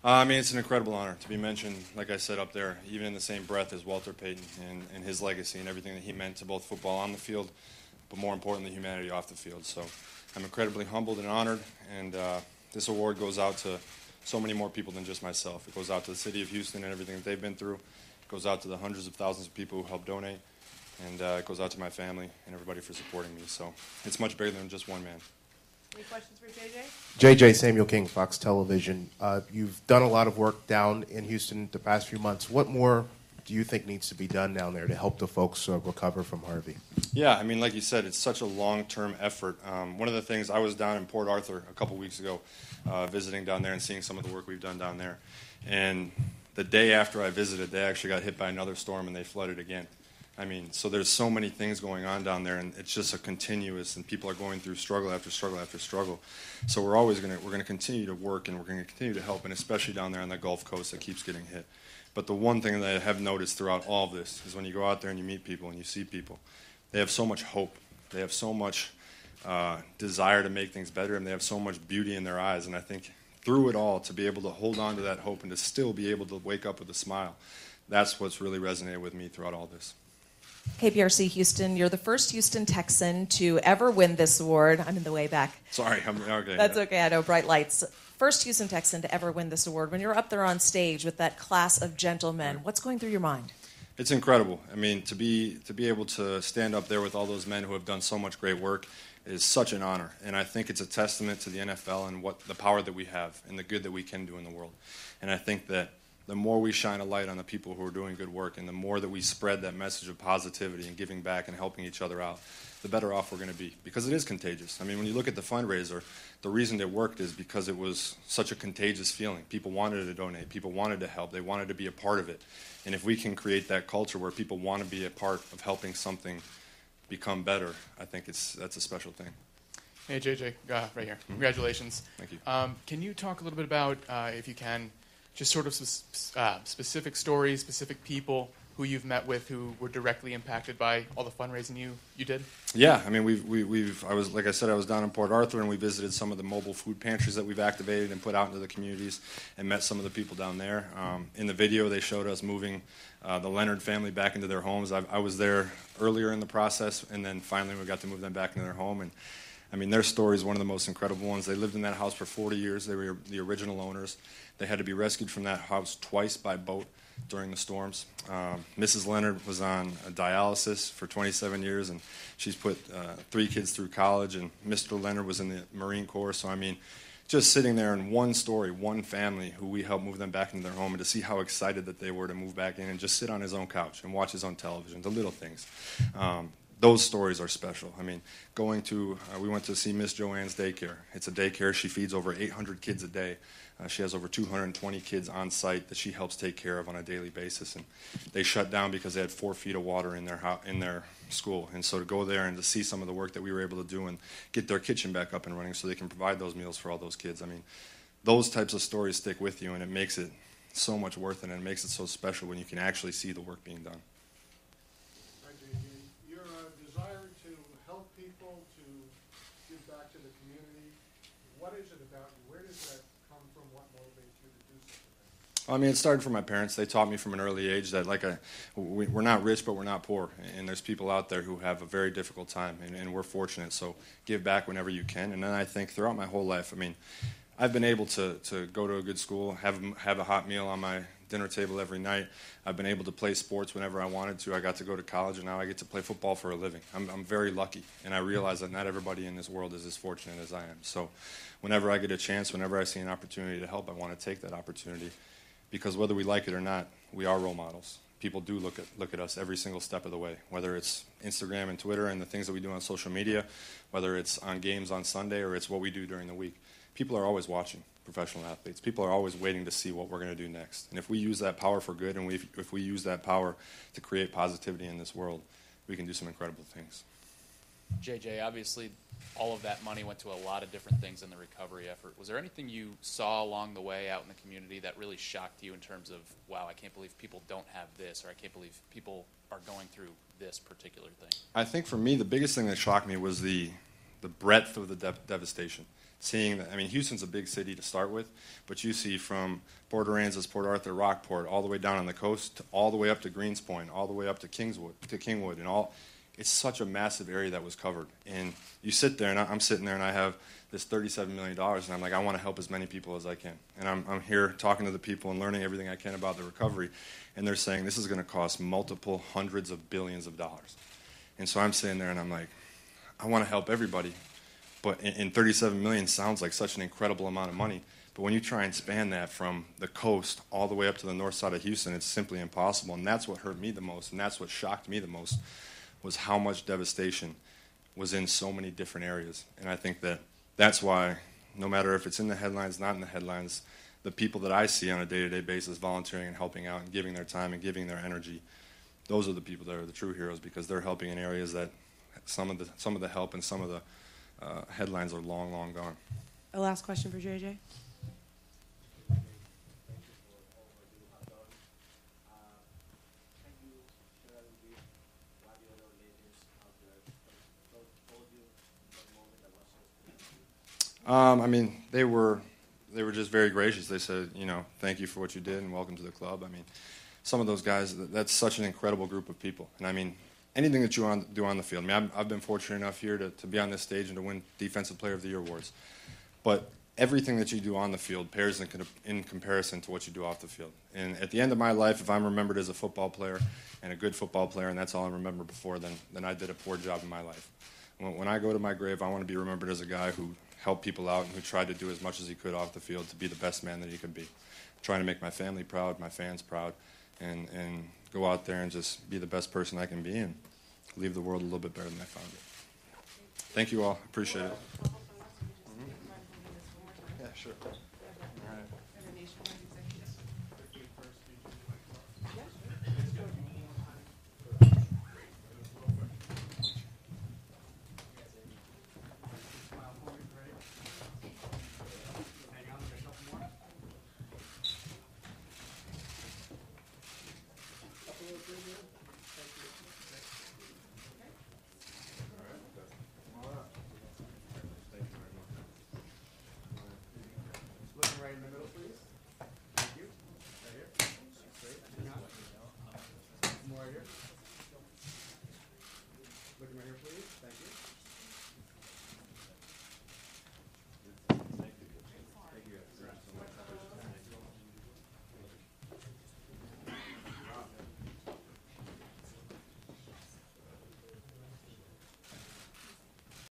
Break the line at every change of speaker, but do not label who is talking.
I mean, it's an incredible honor to be mentioned, like I said, up there, even in the same breath as Walter Payton and his legacy and everything that he meant to both football on the field, but more importantly, humanity off the field. So I'm incredibly humbled and honored, and this award goes out to so many more people than just myself. It goes out to the city of Houston and everything that they've been through. It goes out to the hundreds of thousands of people who helped donate, and it goes out to my family and everybody for supporting me. So it's much bigger than just one man.
Any questions for JJ?
JJ, Samuel King, Fox Television. You've done a lot of work down in Houston the past few months. What more do you think needs to be done down there to help the folks recover from Harvey?
Yeah, I mean, like you said, it's such a long-term effort. One of the things, I was down in Port Arthur a couple weeks ago, visiting down there and seeing some of the work we've done down there. And the day after I visited, they actually got hit by another storm and they flooded again. I mean, so there's so many things going on down there, and it's just a continuous, and people are going through struggle after struggle after struggle. So we're going to continue to work, and we're going to continue to help, and especially down there on the Gulf Coast that keeps getting hit. But the one thing that I have noticed throughout all of this is when you go out there and you meet people and you see people, they have so much hope. They have so much desire to make things better, and they have so much beauty in their eyes. And I think through it all, to be able to hold on to that hope and to still be able to wake up with a smile, that's what's really resonated with me throughout all this.
KPRC Houston, you're the first Houston Texan to ever win this award. I'm in the way back.
Sorry, I'm okay.
That's okay, I know, bright lights. First Houston Texan to ever win this award. When you're up there on stage with that class of gentlemen, what's going through your mind?
It's incredible. I mean, to be able to stand up there with all those men who have done so much great work is such an honor. And I think it's a testament to the NFL and what the power that we have and the good that we can do in the world. And I think that the more we shine a light on the people who are doing good work and the more that we spread that message of positivity and giving back and helping each other out, the better off we're going to be. Because it is contagious. I mean, when you look at the fundraiser, the reason it worked is because it was such a contagious feeling. People wanted to donate. People wanted to help. They wanted to be a part of it. And if we can create that culture where people want to be a part of helping something become better, I think that's a special thing.
Hey, JJ, right here. Congratulations.
Thank you.
Can you talk a little bit about, if you can, just sort of specific stories, specific people who you've met with who were directly impacted by all the fundraising you did?
Yeah, I mean, I was, like I said, I was down in Port Arthur, and we visited some of the mobile food pantries that we've activated and put out into the communities, and met some of the people down there. In the video, they showed us moving the Leonard family back into their homes. I was there earlier in the process, and then finally we got to move them back into their home. And I mean, their story is one of the most incredible ones. They lived in that house for 40 years. They were the original owners. They had to be rescued from that house twice by boat during the storms. Mrs. Leonard was on dialysis for 27 years, and she's put 3 kids through college, and Mr. Leonard was in the Marine Corps. So, I mean, just sitting there in one story, one family who we helped move them back into their home, and to see how excited that they were to move back in and just sit on his own couch and watch his own television, the little things. Those stories are special. I mean, we went to see Miss Joanne's daycare. It's a daycare. She feeds over 800 kids a day. She has over 220 kids on site that she helps take care of on a daily basis. And they shut down because they had 4 feet of water in their school. And so to go there and to see some of the work that we were able to do and get their kitchen back up and running so they can provide those meals for all those kids. I mean, those types of stories stick with you, and it makes it so much worth it, and it makes it so special when you can actually see the work being done.
Your desire to help people, to give back to the community, what is it about you? Where does that come from? What motivates you to do something?
I mean, it started from my parents. They taught me from an early age that we're not rich, but we're not poor. And there's people out there who have a very difficult time, and we're fortunate. So give back whenever you can. And then I think throughout my whole life, I mean, I've been able to go to a good school, have a hot meal on my dinner table every night. I've been able to play sports whenever I wanted to. I got to go to college, and now I get to play football for a living. I'm very lucky, and I realize that not everybody in this world is as fortunate as I am. So whenever I get a chance, whenever I see an opportunity to help, I want to take that opportunity, because whether we like it or not, we are role models. People do look at us every single step of the way, whether it's Instagram and Twitter and the things that we do on social media, whether it's on games on Sunday or it's what we do during the week. People are always watching professional athletes. People are always waiting to see what we're going to do next. And if we use that power for good, and if we use that power to create positivity in this world, we can do some incredible things.
JJ, obviously all of that money went to a lot of different things in the recovery effort. Was there anything you saw along the way out in the community that really shocked you in terms of, wow, I can't believe people don't have this, or I can't believe people are going through this particular thing?
I think for me, the biggest thing that shocked me was the the breadth of the devastation. Seeing that, I mean, Houston's a big city to start with, but you see from Port Aransas, Port Arthur, Rockport, all the way down on the coast, all the way up to Greenspoint, all the way up to Kingwood, and all. It's such a massive area that was covered. And you sit there, and I'm sitting there, and I have this $37 million, and I'm like, I want to help as many people as I can. And I'm here talking to the people and learning everything I can about the recovery, and they're saying this is going to cost multiple hundreds of billions of dollars. And so I'm sitting there, and I'm like, I want to help everybody. But in 37 million sounds like such an incredible amount of money. But when you try and span that from the coast all the way up to the north side of Houston, it's simply impossible. And that's what hurt me the most, and that's what shocked me the most, was how much devastation was in so many different areas. And I think that's why, no matter if it's in the headlines, not in the headlines, the people that I see on a day-to-day basis volunteering and helping out and giving their time and giving their energy, those are the people that are the true heroes, because they're helping in areas that some of the help and some of the headlines are long, long gone.
A last question for JJ.
I mean, they were just very gracious. They said, thank you for what you did and welcome to the club. I mean, some of those guys, that's such an incredible group of people. And I mean, anything that you do on the field. I mean, I've been fortunate enough here to be on this stage and to win Defensive Player of the Year awards. But everything that you do on the field pales in comparison to what you do off the field. And at the end of my life, if I'm remembered as a football player and a good football player, and that's all I'm remembered before, then I did a poor job in my life. When I go to my grave, I want to be remembered as a guy who helped people out and who tried to do as much as he could off the field to be the best man that he could be. Trying to make my family proud, my fans proud, and go out there and just be the best person I can be and leave the world a little bit better than I found it. Thank you all. Appreciate it. Yeah, sure.